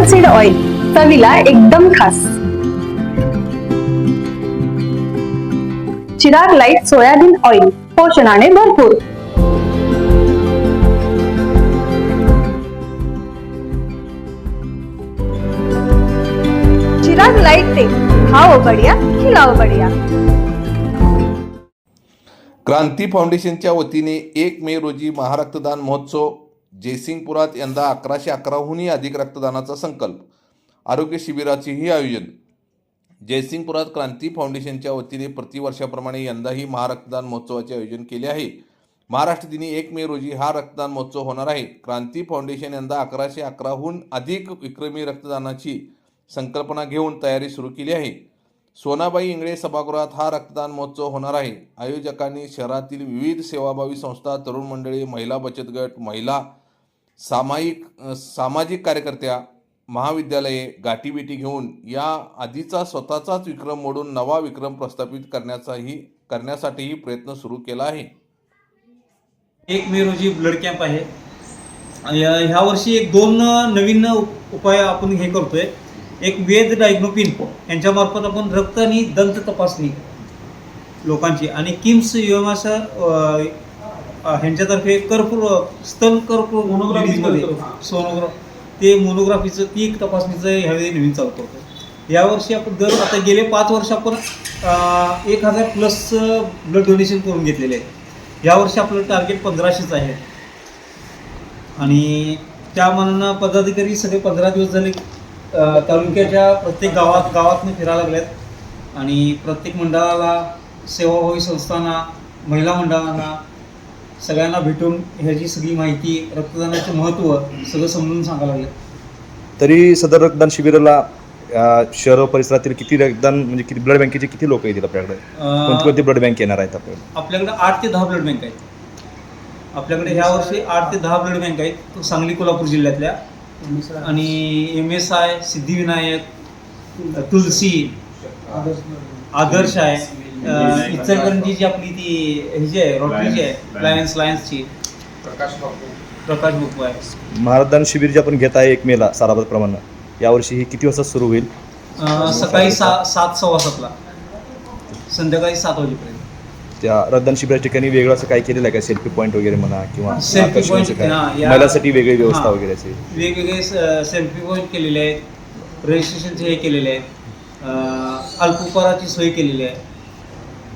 Apple seed oil, चवीला एकदम खास. चिराग लाईट सोयाबीन ऑइल, पोषणाने भरपूर. चिराग लाईट तेल, खाओ बढ़िया खिलाओ बढ़िया. क्रांती फाउंडेशनच्या वतीने 1 मे रोजी महारक्तदान महोत्सव. जयसिंगपुरात यंदा 1111हूनही अधिक रक्तदानाचा संकल्प. आरोग्य शिबिराचेही आयोजन. जयसिंगपुरात क्रांती फाउंडेशनच्या वतीने प्रतिवर्षाप्रमाणे यंदाही महारक्तदान महोत्सवाचे आयोजन केले आहे. महाराष्ट्र दिनी 1 मे रोजी हा रक्तदान महोत्सव होणार आहे. क्रांती फाउंडेशन यंदा 1111हून अधिक विक्रमी रक्तदानाची संकल्पना घेऊन तयारी सुरू केली आहे. सोनाबाई इंगळे सभागृहात हा रक्तदान महोत्सव होणार आहे. आयोजकांनी शहरातील विविध सेवाभावी संस्था, तरुण मंडळी, महिला बचत गट, महिला सामाजिक कार्यकर्त्या, महाविद्यालये गाठीभेटी घेऊन या आधीचा स्वतःचाच विक्रम मोडून नवा विक्रम प्रस्थापित करण्यासाठीही प्रयत्न सुरू केला आहे. 1 मे रोजी ब्लड कॅम्प आहे. ह्या वर्षी 2 नवीन उपाय आपण हे करतोय. एक वेद डायग्नोपिन यांच्यामार्फत आपण रक्त आणि दंत तपासणी लोकांची, आणि किम्स युएमएस ह्यांच्यातर्फे स्तन कर्करोग मोनोग्राफीमध्ये ते मोनोग्राफीचं ती एक तपासणीचं ह्यावेळी नवीन चालू करतो. यावर्षी आपण आता गेले 5 वर्ष आपण 1000+ ब्लड डोनेशन करून घेतलेले आहे. यावर्षी आपलं टार्गेट 1500च आहे. आणि त्या मानानं पदाधिकारी सगळे 15 दिवस झाले तालुक्याच्या प्रत्येक गावातून फिरायला लागल्यात आणि प्रत्येक मंडळाला, सेवाभावी संस्थांना, महिला मंडळांना सगळ्यांना भेटून ह्याची सगळी माहिती, रक्तदानाचे महत्त्व सगळं समजून सांगायला लागले. तरी सदर रक्तदान शिबिराला शहर परिसरातील किती रक्तदान म्हणजे किती ब्लड बँकेचे किती लोक येतील आपल्याकडे? कोणती ब्लड बँक येणार आहेत आपल्याकडे 8 ते 10 ब्लड बँक आहेत. आपल्याकडे ह्या वर्षी 8 ते 10 ब्लड बँक आहेत सांगली, कोल्हापूर जिल्ह्यातल्या. आणि MSI, सिद्धिविनायक, तुलसी, आदर्श आहे, इचलकरंजीची आपली ती ह्याची आहे, रोटरीची आहे, लायन्सची प्रकाश बुक आहे. महारक्तदान शिबिर जे आपण घेत आहे 1 मेला साराप्रमाणे, यावर्षी ही किती वाजता सुरू होईल? सकाळी 7:15 संध्याकाळी 7 वाजेपर्यंत. त्या रक्तदान शिबिराच्या ठिकाणी वेगळं असं काय केलेलं आहे का? सेल्फी पॉईंट वगैरे म्हणा किंवा सेल्फी पॉईंट, महिलांसाठी वेगळी व्यवस्था वगैरे असेल? वेगवेगळे सेल्फी पॉईंट केलेले आहेत, रजिस्ट्रेशनचे हे केलेले आहेत, अल्पोपहाराची सोय केलेली आहे.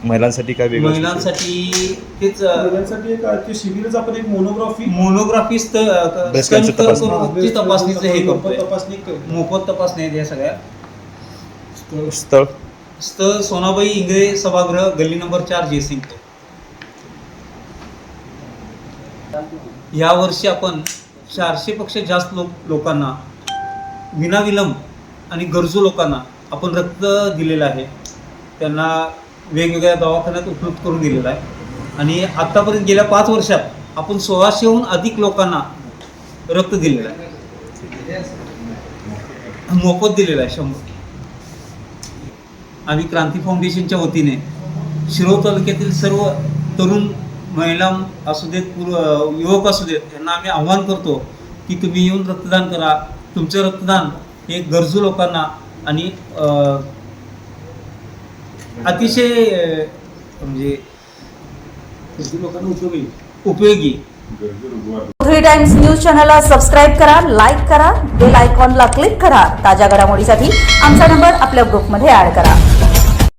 महिलांसाठी काय वेगळं? महिलांसाठी तेच महिलांसाठी शिबिरच आपण एक मोफत तपासणीचं हे करतोय. मोफत तपासणी आहेत या सगळ्या. स्थळ सोनाबाई इंगळे सभागृह, गल्ली नंबर 4, जयसिंगपूर. यावर्षी आपण 400पेक्षा जास्त लोकांना विनाविलंब आणि गरजू लोकांना आपण रक्त दिलेलं आहे. त्यांना वेगवेगळ्या दवाखान्यात उपलब्ध करून दिलेला आहे. आणि आत्तापर्यंत गेल्या 5 वर्षात आपण 1600हून अधिक लोकांना रक्त दिलेलं आहे, मोफत दिलेलं आहे 100. आम्ही क्रांती फाउंडेशनच्या वतीने शिरोळ तालुक्यातील सर्व तरुण महिला असू देत, युवक असू देत, यांना आम्ही आव्हान करतो की तुम्ही येऊन रक्तदान करा. तुमचं रक्तदान हे गरजू लोकांना आणि अतिशय म्हणजे लोकांना उपयोगी. 3 टाइम्स न्यूज चॅनलला सबस्क्राईब करा, लाईक करा, बेल आयकॉनला क्लिक करा. ताज्या घडामोडीसाठी आमचा नंबर आपल्या ग्रुपमध्ये ऍड करा.